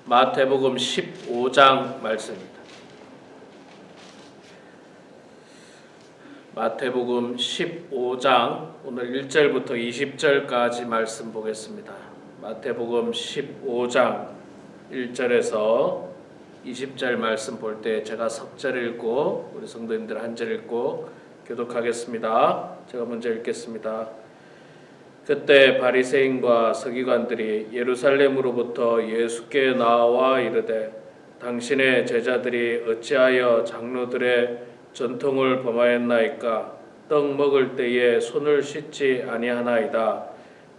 마태복음 15장 말씀입니다. 마태복음 15장 오늘 1절부터 20절까지 말씀 보겠습니다. 마태복음 15장 1절에서 20절 말씀 볼 때 제가 석절 읽고 우리 성도님들 한 절 읽고 교독하겠습니다. 제가 먼저 읽겠습니다. 그때 바리새인과 서기관들이 예루살렘으로부터 예수께 나와 이르되 당신의 제자들이 어찌하여 장로들의 전통을 범하였나이까? 떡 먹을 때에 손을 씻지 아니하나이다.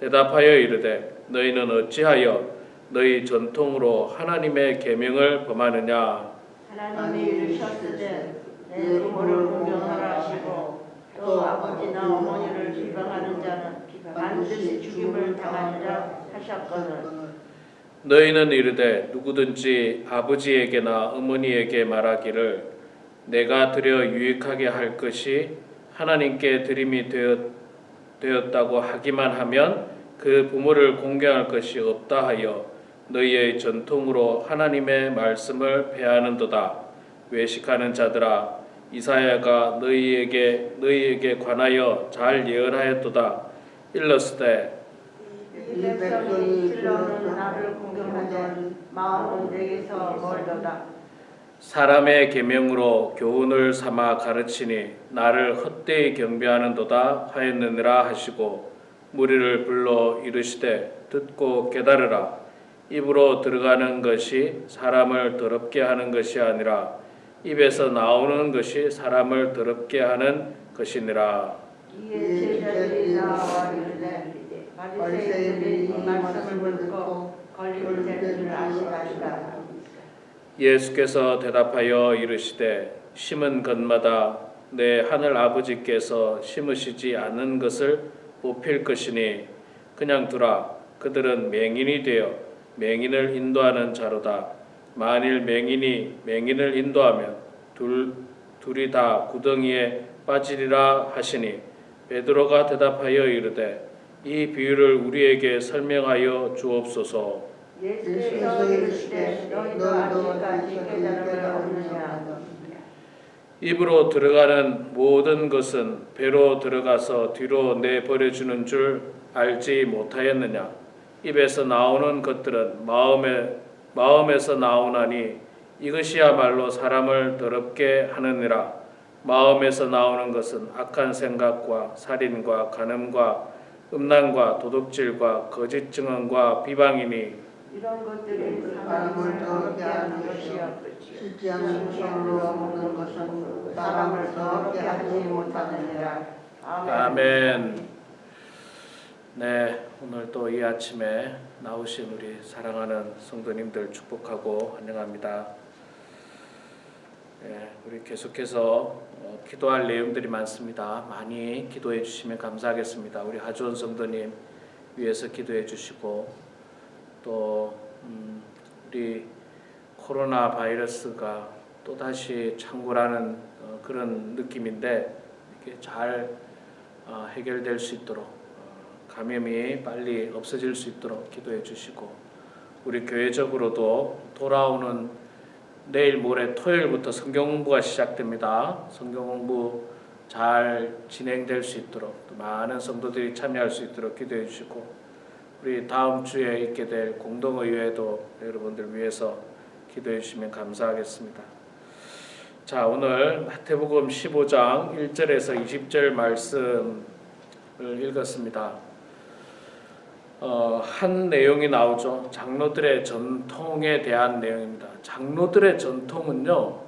대답하여 이르되 너희는 어찌하여 너희 전통으로 하나님의 계명을 범하느냐? 하나님이 이르셨으되 내 부모를 공경하라 하시고 또 아버지나 어머니를 비방하는 자는 반드시 죽임을 당하리라 하셨거늘. 너희는 이르되 누구든지 아버지에게나 어머니에게 말하기를 내가 드려 유익하게 할 것이 하나님께 드림이 되었다고 하기만 하면 그 부모를 공경할 것이 없다 하여 너희의 전통으로 하나님의 말씀을 폐하는도다. 외식하는 자들아, 이사야가 너희에게 관하여 잘 예언하였도다. 일렀으되 이 백성이 실로는 나를 공경하되 마음은 내게서 멀도다. 사람의 계명으로 교훈을 삼아 가르치니 나를 헛되이 경배하는도다 하였느니라 하시고 무리를 불러 이르시되 듣고 깨달으라. 입으로 들어가는 것이 사람을 더럽게 하는 것이 아니라 입에서 나오는 것이 사람을 더럽게 하는 것이니라. 이에 제자들이 나와 이르되 바리새인들이 이 말씀을 듣고 걸림을 댈 줄 아시나이다. 예수께서 대답하여 이르시되 심은 것마다 내 하늘 아버지께서 심으시지 않은 것을 뽑힐 것이니 그냥 두라. 그들은 맹인이 되어 맹인을 인도하는 자로다. 만일 맹인이 맹인을 인도하면 둘이 다 구덩이에 빠지리라 하시니 베드로가 대답하여 이르되 이 비유를 우리에게 설명하여 주옵소서. 예수께서 이르시되 너희도 아직까지 깨달음을 얻느냐. 입으로 들어가는 모든 것은 배로 들어가서 뒤로 내버려주는 줄 알지 못하였느냐. 입에서 나오는 것들은 마음에서 나오나니 이것이야말로 사람을 더럽게 하느니라. 마음에서 나오는 것은 악한 생각과 살인과 간음과 음란과 도둑질과 거짓 증언과 비방이니 이런 것들이 사람을 더럽게 하는 것이요 씻지 않은 손으로 먹는 것은 사람을 더럽게 하지 못하느니라. 아멘. 네, 오늘 또 이 아침에 나오신 우리 사랑하는 성도님들 축복하고 환영합니다. 네, 우리 계속해서 기도할 내용들이 많습니다. 많이 기도해 주시면 감사하겠습니다. 우리 하주원 성도님 위해서 기도해 주시고 또 우리 코로나 바이러스가 또다시 창궐하는 그런 느낌인데 이게 잘 해결될 수 있도록 감염이 빨리 없어질 수 있도록 기도해 주시고 우리 교회적으로도 돌아오는 내일 모레 토요일부터 성경 공부가 시작됩니다. 성경 공부 잘 진행될 수 있도록 또 많은 성도들이 참여할 수 있도록 기도해 주시고 우리 다음 주에 있게 될 공동의회도 여러분들 위해서 기도해 주시면 감사하겠습니다. 자, 오늘 마태복음 15장 1절에서 20절 말씀을 읽었습니다. 한 내용이 나오죠. 장로들의 전통에 대한 내용입니다. 장로들의 전통은요,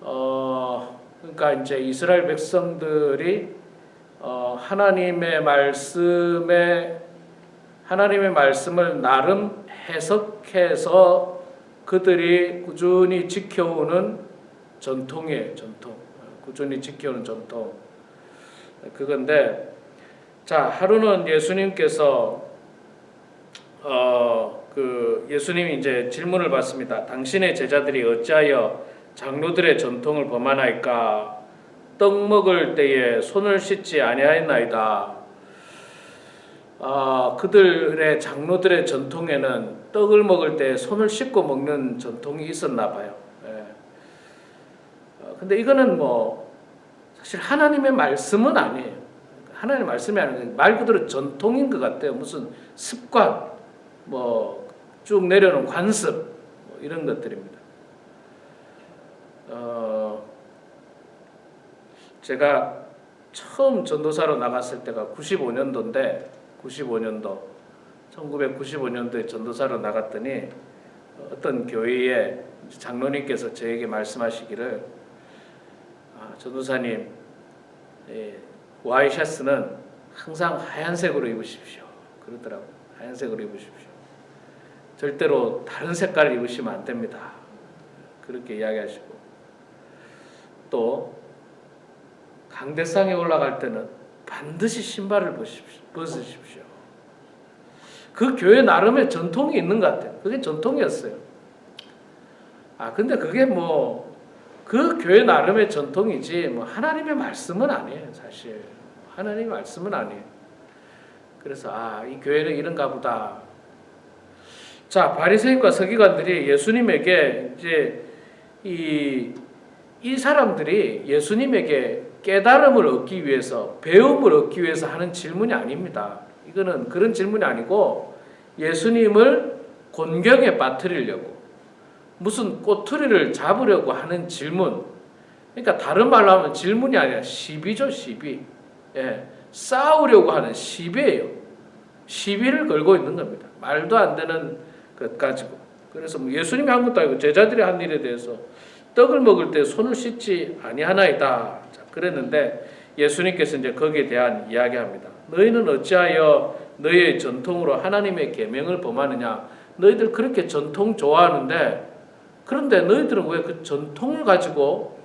그러니까 이제 이스라엘 백성들이 하나님의 말씀을 나름 해석해서 그들이 꾸준히 지켜오는 전통이에요. 전통. 꾸준히 지켜오는 전통. 그건데 자, 하루는 예수님께서 예수님이 이제 질문을 받습니다. 당신의 제자들이 어찌하여 장로들의 전통을 범하나이까? 떡 먹을 때에 손을 씻지 아니하였나이다. 그들의 장로들의 전통에는 떡을 먹을 때 손을 씻고 먹는 전통이 있었나 봐요. 예. 근데 이거는 뭐 사실 하나님의 말씀은 아니에요. 하나님의 말씀이 아니고 말 그대로 전통인 것 같아요. 무슨 습관, 뭐 쭉 내려오는 관습, 뭐 이런 것들입니다. 제가 처음 전도사로 나갔을 때가 95년도인데 1995년도에 전도사로 나갔더니 어떤 교회에 장로님께서 저에게 말씀하시기를 전도사님, 와이셔츠는 항상 하얀색으로 입으십시오. 그러더라고요. 하얀색으로 입으십시오. 절대로 다른 색깔을 입으시면 안 됩니다. 그렇게 이야기하시고, 또 강대상에 올라갈 때는 반드시 신발을 벗으십시오. 그 교회 나름의 전통이 있는 것 같아요. 그게 전통이었어요. 근데 그게 뭐 그 교회 나름의 전통이지 뭐 하나님의 말씀은 아니에요. 사실 하나님의 말씀은 아니에요. 그래서 이 교회는 이런가 보다. 자, 바리새인과 서기관들이 예수님에게 이제 이 사람들이 예수님에게 깨달음을 얻기 위해서, 배움을 얻기 위해서 하는 질문이 아닙니다. 이거는 그런 질문이 아니고 예수님을 곤경에 빠뜨리려고, 무슨 꼬투리를 잡으려고 하는 질문. 그러니까 다른 말로 하면 질문이 아니라 시비죠, 시비. 싸우려고 하는 시비예요. 시비를 걸고 있는 겁니다. 말도 안 되는 것 가지고. 그래서 예수님이 한 것도 아니고 제자들이 한 일에 대해서 떡을 먹을 때 손을 씻지 아니하나이다. 그랬는데 예수님께서 이제 거기에 대한 이야기합니다. 너희는 어찌하여 너희의 전통으로 하나님의 계명을 범하느냐? 너희들 그렇게 전통 좋아하는데, 그런데 너희들은 왜 그 전통을 가지고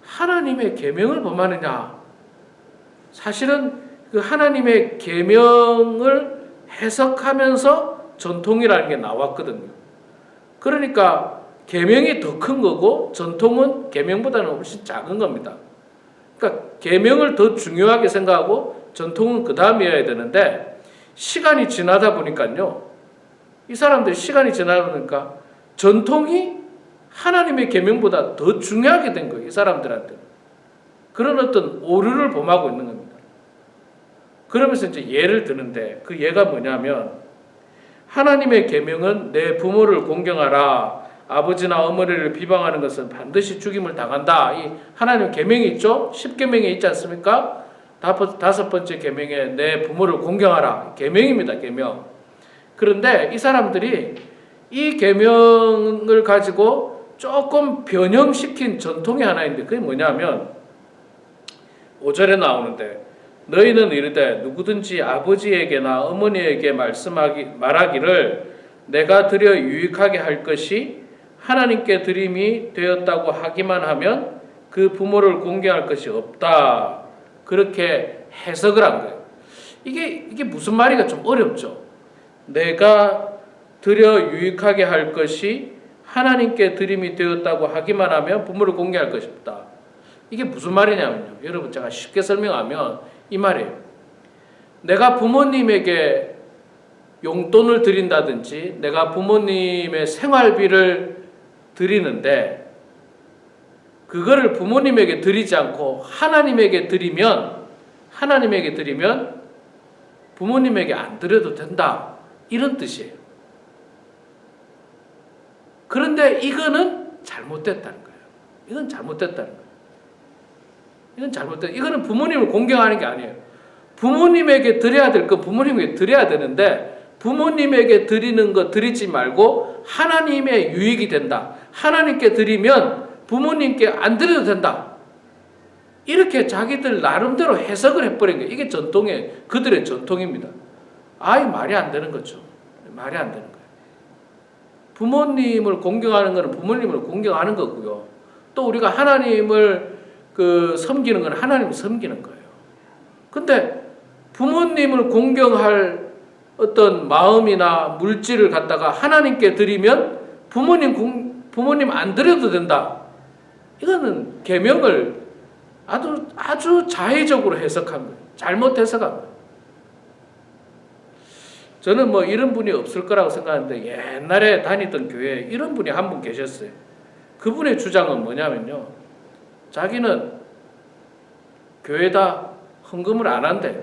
하나님의 계명을 범하느냐? 사실은 그 하나님의 계명을 해석하면서 전통이라는 게 나왔거든요. 그러니까 계명이 더 큰 거고 전통은 계명보다는 훨씬 작은 겁니다. 그러니까 계명을 더 중요하게 생각하고 전통은 그 다음이어야 되는데, 시간이 지나다 보니까요, 이 사람들이 시간이 지나다 보니까 전통이 하나님의 계명보다 더 중요하게 된 거예요. 이 사람들한테 그런 어떤 오류를 범하고 있는 겁니다. 그러면서 이제 예를 드는데, 그 예가 뭐냐면, 하나님의 계명은 내 부모를 공경하라, 아버지나 어머니를 비방하는 것은 반드시 죽임을 당한다. 이 하나님 계명이 있죠. 10계명에 있지 않습니까? 다섯 번째 계명에 내 부모를 공경하라. 계명입니다. 계명. 그런데 이 사람들이 이 계명을 가지고 조금 변형시킨 전통이 하나 있는데, 그게 뭐냐면 5절에 나오는데, 너희는 이르되 누구든지 아버지에게나 어머니에게 말하기를 내가 드려 유익하게 할 것이 하나님께 드림이 되었다고 하기만 하면 그 부모를 공경할 것이 없다. 그렇게 해석을 한 거예요. 이게 무슨 말이가 좀 어렵죠. 내가 드려 유익하게 할 것이 하나님께 드림이 되었다고 하기만 하면 부모를 공경할 것이 없다. 이게 무슨 말이냐면요, 여러분, 제가 쉽게 설명하면 이 말이에요. 내가 부모님에게 용돈을 드린다든지 내가 부모님의 생활비를 드리는데, 그거를 부모님에게 드리지 않고 하나님에게 드리면 부모님에게 안 드려도 된다, 이런 뜻이에요. 그런데 이거는 잘못됐다는 거예요. 이건 잘못됐다는 거예요. 이거는 부모님을 공경하는 게 아니에요. 부모님에게 드려야 될 건 부모님에게 드려야 되는데, 부모님에게 드리는 거 드리지 말고 하나님의 유익이 된다. 하나님께 드리면 부모님께 안 드려도 된다. 이렇게 자기들 나름대로 해석을 해버린 거예요. 이게 그들의 전통입니다. 말이 안 되는 거죠. 말이 안 되는 거예요. 부모님을 공경하는 것은 부모님을 공경하는 거고요. 또 우리가 하나님을 섬기는 건 하나님을 섬기는 거예요. 근데 부모님을 공경할 어떤 마음이나 물질을 갖다가 하나님께 드리면 부모님 안 드려도 된다. 이거는 계명을 아주 자의적으로 해석한 거예요. 잘못 해석한 거예요. 저는 뭐 이런 분이 없을 거라고 생각하는데 옛날에 다니던 교회에 이런 분이 한 분 계셨어요. 그분의 주장은 뭐냐면요. 자기는 교회에다 헌금을 안 한대요.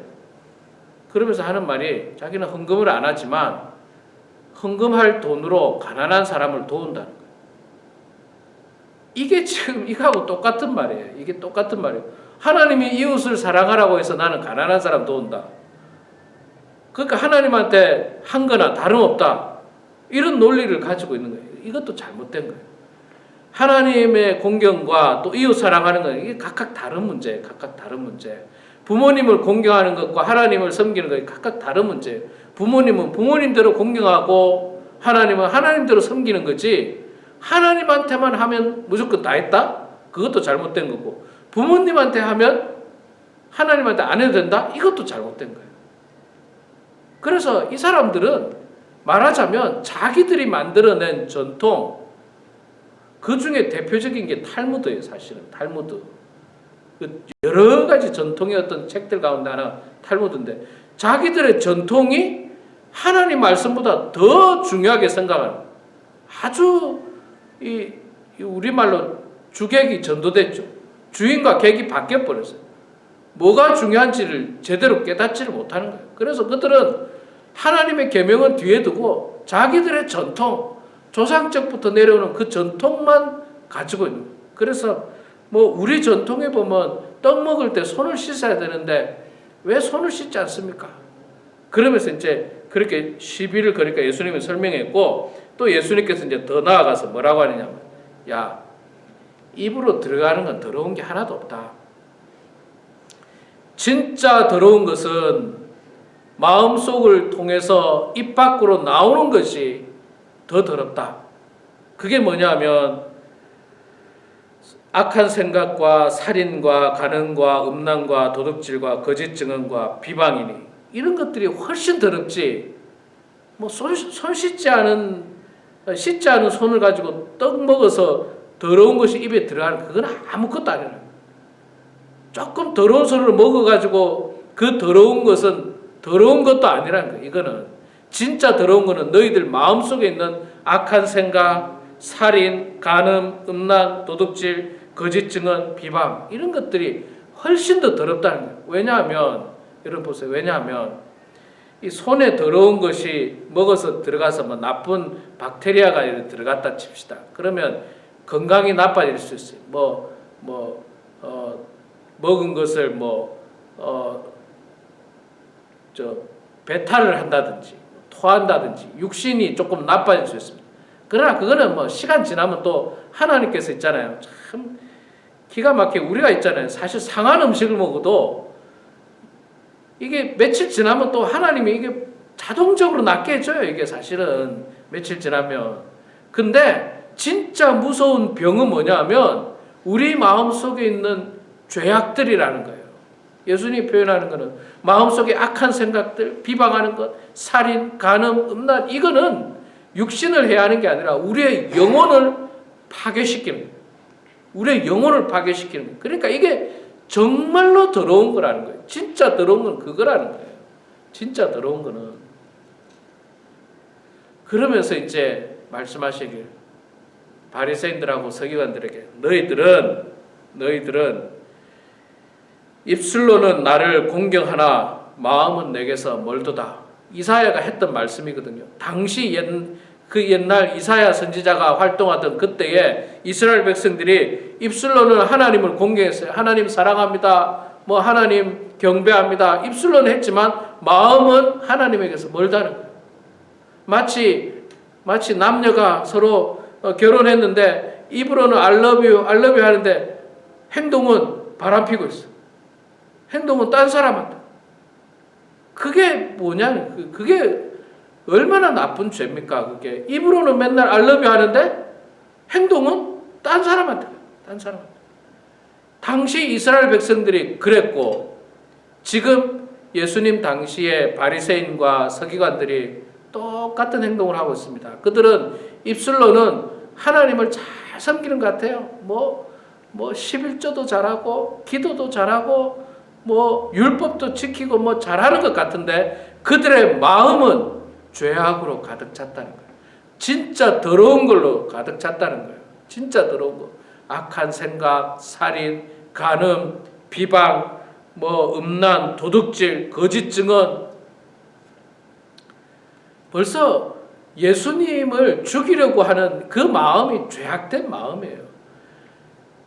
그러면서 하는 말이 자기는 헌금을 안 하지만 헌금할 돈으로 가난한 사람을 도운다는 거예요. 이게 지금 이거하고 똑같은 말이에요. 이게 똑같은 말이에요. 하나님이 이웃을 사랑하라고 해서 나는 가난한 사람 도운다. 그러니까 하나님한테 한 거나 다름없다. 이런 논리를 가지고 있는 거예요. 이것도 잘못된 거예요. 하나님의 공경과 또 이웃 사랑하는 건 이게 각각 다른 문제예요. 각각 다른 문제. 부모님을 공경하는 것과 하나님을 섬기는 것이 각각 다른 문제예요. 부모님은 부모님대로 공경하고 하나님은 하나님대로 섬기는 거지 하나님한테만 하면 무조건 다 했다? 그것도 잘못된 거고 부모님한테 하면 하나님한테 안 해도 된다? 이것도 잘못된 거예요. 그래서 이 사람들은 말하자면 자기들이 만들어낸 전통 그 중에 대표적인 게 탈무드예요. 사실은 탈무드. 여러 가지 전통의 어떤 책들 가운데 하나 탈무드인데 자기들의 전통이 하나님 말씀보다 더 중요하게 생각하는 아주 이 우리말로 주객이 전도됐죠. 주인과 객이 바뀌어 버렸어요. 뭐가 중요한지를 제대로 깨닫지를 못하는 거예요. 그래서 그들은 하나님의 계명은 뒤에 두고 자기들의 전통, 조상적부터 내려오는 그 전통만 가지고 있는 거예요. 그래서 뭐 우리 전통에 보면 떡 먹을 때 손을 씻어야 되는데 왜 손을 씻지 않습니까? 그러면서 이제 그렇게 시비를 거니까 예수님이 설명했고 또 예수님께서 이제 더 나아가서 뭐라고 하느냐면 야 입으로 들어가는 건 더러운 게 하나도 없다. 진짜 더러운 것은 마음속을 통해서 입 밖으로 나오는 것이 더 더럽다. 그게 뭐냐면 악한 생각과 살인과 간음과 음란과 도둑질과 거짓 증언과 비방이니 이런 것들이 훨씬 더럽지. 뭐 손 씻지 않은 손을 가지고 떡 먹어서 더러운 것이 입에 들어가는 그건 아무것도 아니라. 조금 더러운 손을 먹어가지고 그 더러운 것은 더러운 것도 아니라는 거예요. 이거는 진짜 더러운 거는 너희들 마음속에 있는 악한 생각, 살인, 간음, 음란, 도둑질, 거짓 증언, 비방 이런 것들이 훨씬 더 더럽다는 거예요. 왜냐하면 여러분 보세요. 왜냐하면 이 손에 더러운 것이 먹어서 들어가서 뭐 나쁜 박테리아가 들어갔다 칩시다. 그러면 건강이 나빠질 수 있어요. 먹은 것을 배탈을 한다든지 토한다든지 육신이 조금 나빠질 수 있습니다. 그러나 그거는 뭐 시간 지나면 또 하나님께서 있잖아요. 참 기가 막히게 우리가 있잖아요. 사실 상한 음식을 먹어도 이게 며칠 지나면 또 하나님이 이게 자동적으로 낫게 해줘요. 이게 사실은 며칠 지나면. 근데 진짜 무서운 병은 뭐냐면 우리 마음속에 있는 죄악들이라는 거예요. 예수님이 표현하는 것은 마음속에 악한 생각들, 비방하는 것, 살인, 간음, 음란 이거는 육신을 해야 하는 게 아니라 우리의 영혼을 파괴시키는 거예요. 우리의 영혼을 파괴시키는 거예요. 그러니까 이게 정말로 더러운 거라는 거예요. 진짜 더러운 건 그거라는 거예요. 진짜 더러운 거는. 그러면서 이제 말씀하시길 바리새인들하고 서기관들에게 너희들은 입술로는 나를 공경하나 마음은 내게서 멀도다. 이사야가 했던 말씀이거든요. 당시 옛날 이사야 선지자가 활동하던 그때에 이스라엘 백성들이 입술로는 하나님을 공경했어요. 하나님 사랑합니다. 하나님 경배합니다. 입술로는 했지만 마음은 하나님에게서 멀다는 거예요. 마치 남녀가 서로 결혼했는데 입으로는 I love you 하는데 행동은 바람피고 있어. 행동은 딴 사람한테. 그게 뭐냐? 그게 얼마나 나쁜 죄입니까? 그게 입으로는 맨날 I love you 하는데 행동은 딴 사람한테. 당시 이스라엘 백성들이 그랬고 지금 예수님 당시에 바리새인과 서기관들이 똑같은 행동을 하고 있습니다. 그들은 입술로는 하나님을 잘 섬기는 것 같아요. 11조도 잘하고 기도도 잘하고 율법도 지키고 잘하는 것 같은데 그들의 마음은 죄악으로 가득 찼다는 거예요. 진짜 더러운 걸로 가득 찼다는 거예요. 진짜 더러운 거. 악한 생각, 살인, 간음, 비방, 음란, 도둑질, 거짓 증언. 벌써 예수님을 죽이려고 하는 그 마음이 죄악된 마음이에요.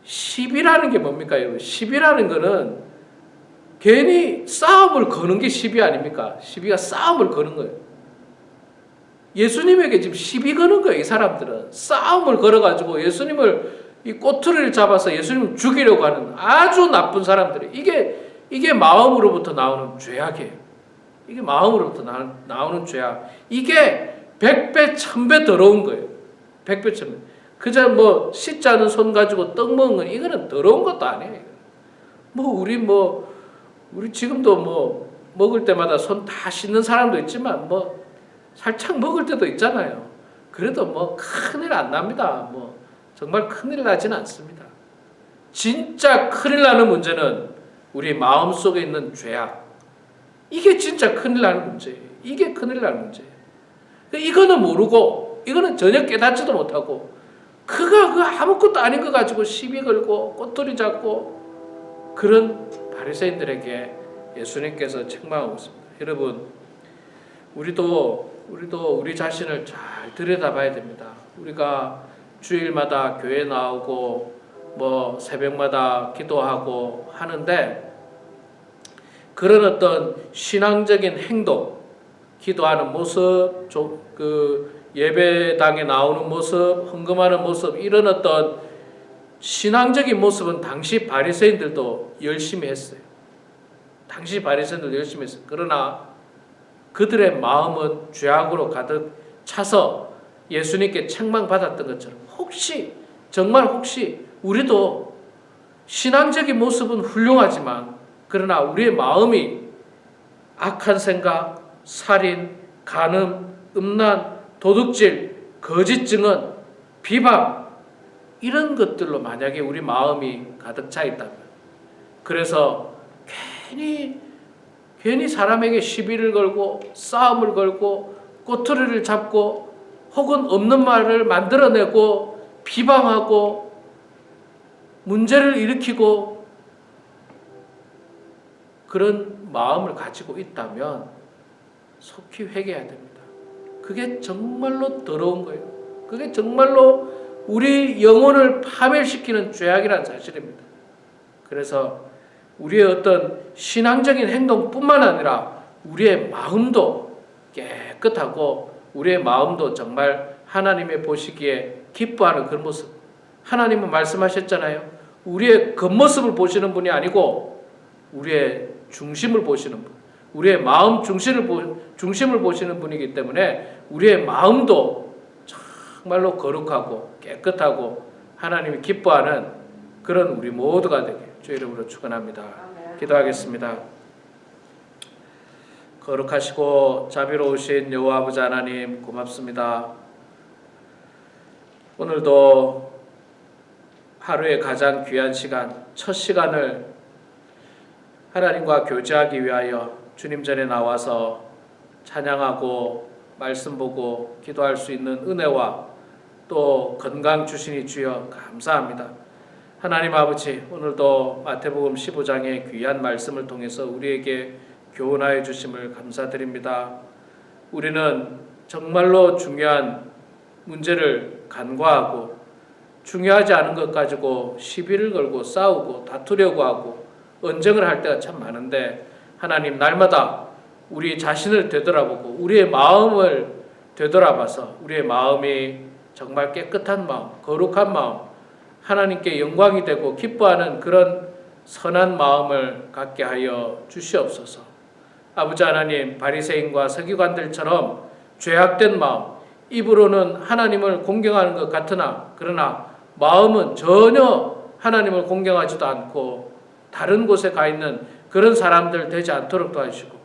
시비라는 게 뭡니까, 여러분? 시비라는 거는 괜히 싸움을 거는 게 시비 아닙니까? 시비가 싸움을 거는 거예요. 예수님에게 지금 시비 거는 거예요, 이 사람들은. 싸움을 걸어가지고 예수님을 이 꼬투리를 잡아서 예수님을 죽이려고 하는 아주 나쁜 사람들이 이게 마음으로부터 나오는 죄악이에요. 이게 마음으로부터 나오는 죄악. 이게 100배, 1000배 더러운 거예요. 100배, 1000배. 그저 씻지 않은 손 가지고 떡 먹은 건 이거는 더러운 것도 아니에요. 우리 지금도 먹을 때마다 손 다 씻는 사람도 있지만 살짝 먹을 때도 있잖아요. 그래도 큰일 안 납니다. 정말 큰일 나진 않습니다. 진짜 큰일 나는 문제는 우리 마음속에 있는 죄악. 이게 진짜 큰일 나는 문제예요. 이게 큰일 나는 문제예요. 이거는 모르고, 이거는 전혀 깨닫지도 못하고, 그가 아무것도 아닌 거 가지고 시비 걸고 꼬투리 잡고 그런 바리새인들에게 예수님께서 책망하고 있습니다. 여러분, 우리도 우리 자신을 잘 들여다봐야 됩니다. 우리가 주일마다 교회 나오고 새벽마다 기도하고 하는데 그런 어떤 신앙적인 행동, 기도하는 모습, 예배당에 나오는 모습, 헌금하는 모습, 이런 어떤 신앙적인 모습은 당시 바리새인들도 열심히 했어요. 당시 바리새인들도 열심히 했어요. 그러나 그들의 마음은 죄악으로 가득 차서 예수님께 책망받았던 것처럼 정말 혹시 우리도 신앙적인 모습은 훌륭하지만 그러나 우리의 마음이 악한 생각, 살인, 간음, 음란, 도둑질, 거짓 증언, 비방 이런 것들로 만약에 우리 마음이 가득 차 있다면 그래서 괜히 사람에게 시비를 걸고 싸움을 걸고 꼬투리를 잡고 혹은 없는 말을 만들어내고 비방하고 문제를 일으키고 그런 마음을 가지고 있다면 속히 회개해야 됩니다. 그게 정말로 더러운 거예요. 그게 정말로 우리 영혼을 파멸시키는 죄악이라는 사실입니다. 그래서 우리의 어떤 신앙적인 행동뿐만 아니라 우리의 마음도 깨끗하고 우리의 마음도 정말 하나님의 보시기에 기뻐하는 그런 모습. 하나님은 말씀하셨잖아요. 우리의 겉모습을 보시는 분이 아니고 우리의 중심을 보시는 분, 우리의 마음 중심을 보시는 분이기 때문에 우리의 마음도 정말로 거룩하고 깨끗하고 하나님이 기뻐하는 그런 우리 모두가 되게 주의 이름으로 축원합니다. 기도하겠습니다. 거룩하시고 자비로우신 여호와 아버지 하나님 고맙습니다. 오늘도 하루의 가장 귀한 시간, 첫 시간을 하나님과 교제하기 위하여 주님 전에 나와서 찬양하고 말씀 보고 기도할 수 있는 은혜와 또 건강 주시니 주여 감사합니다. 하나님 아버지, 오늘도 마태복음 15장의 귀한 말씀을 통해서 우리에게 교훈하여 주심을 감사드립니다. 우리는 정말로 중요한 문제를 간과하고 중요하지 않은 것 가지고 시비를 걸고 싸우고 다투려고 하고 언쟁을 할 때가 참 많은데 하나님 날마다 우리 자신을 되돌아보고 우리의 마음을 되돌아봐서 우리의 마음이 정말 깨끗한 마음, 거룩한 마음, 하나님께 영광이 되고 기뻐하는 그런 선한 마음을 갖게 하여 주시옵소서. 아버지 하나님, 바리새인과 서기관들처럼 죄악된 마음, 입으로는 하나님을 공경하는 것 같으나 그러나 마음은 전혀 하나님을 공경하지도 않고 다른 곳에 가 있는 그런 사람들 되지 않도록 도와주시고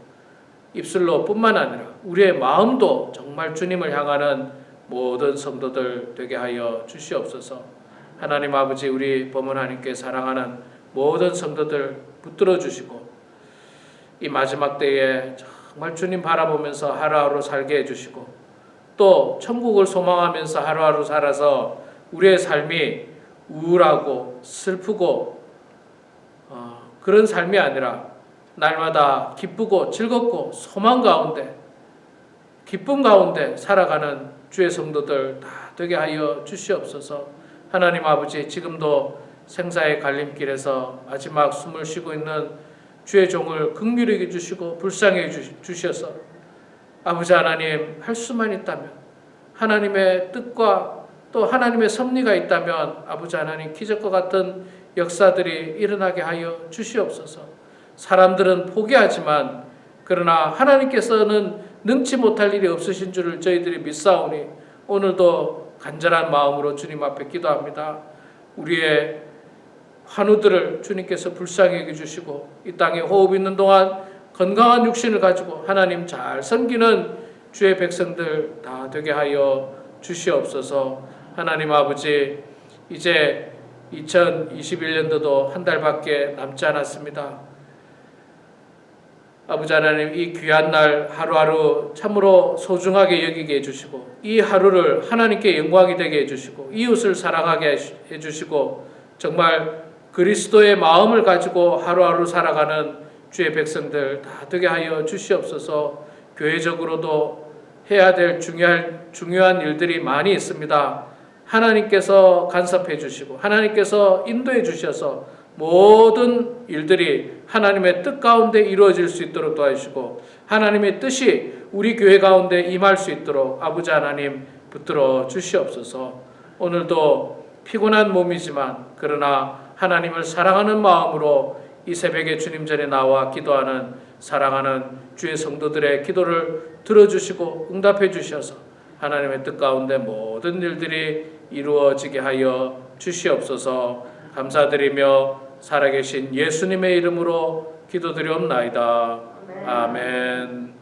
입술로 뿐만 아니라 우리의 마음도 정말 주님을 향하는 모든 성도들 되게 하여 주시옵소서. 하나님 아버지, 우리 범은 하나님께 사랑하는 모든 성도들 붙들어 주시고 이 마지막 때에 정말 주님 바라보면서 하루하루 살게 해주시고 또 천국을 소망하면서 하루하루 살아서 우리의 삶이 우울하고 슬프고 그런 삶이 아니라 날마다 기쁘고 즐겁고 소망 가운데 기쁨 가운데 살아가는 주의 성도들 다 되게 하여 주시옵소서. 하나님 아버지, 지금도 생사의 갈림길에서 마지막 숨을 쉬고 있는 주의 종을 긍휼히 여겨 주시고 불쌍히 주셔서 아버지 하나님, 할 수만 있다면 하나님의 뜻과 또 하나님의 섭리가 있다면 아버지 하나님, 기적과 같은 역사들이 일어나게 하여 주시옵소서. 사람들은 포기하지만 그러나 하나님께서는 능치 못할 일이 없으신 줄을 저희들이 믿사오니 오늘도 간절한 마음으로 주님 앞에 기도합니다. 우리의 환우들을 주님께서 불쌍히 여겨주시고 이 땅에 호흡 있는 동안 건강한 육신을 가지고 하나님 잘 섬기는 주의 백성들 다 되게 하여 주시옵소서. 하나님 아버지, 이제 2021년도도 한 달밖에 남지 않았습니다. 아버지 하나님, 이 귀한 날 하루하루 참으로 소중하게 여기게 해주시고 이 하루를 하나님께 영광이 되게 해주시고 이웃을 사랑하게 해주시고 정말 그리스도의 마음을 가지고 하루하루 살아가는 주의 백성들 다 되게 하여 주시옵소서. 교회적으로도 해야 될 중요한 일들이 많이 있습니다. 하나님께서 간섭해 주시고 하나님께서 인도해 주셔서 모든 일들이 하나님의 뜻 가운데 이루어질 수 있도록 도와주시고 하나님의 뜻이 우리 교회 가운데 임할 수 있도록 아버지 하나님 붙들어 주시옵소서. 오늘도 피곤한 몸이지만 그러나 하나님을 사랑하는 마음으로 이 새벽에 주님 전에 나와 기도하는 사랑하는 주의 성도들의 기도를 들어주시고 응답해 주셔서 하나님의 뜻 가운데 모든 일들이 이루어지게 하여 주시옵소서. 감사드리며 살아계신 예수님의 이름으로 기도드리옵나이다. 아멘.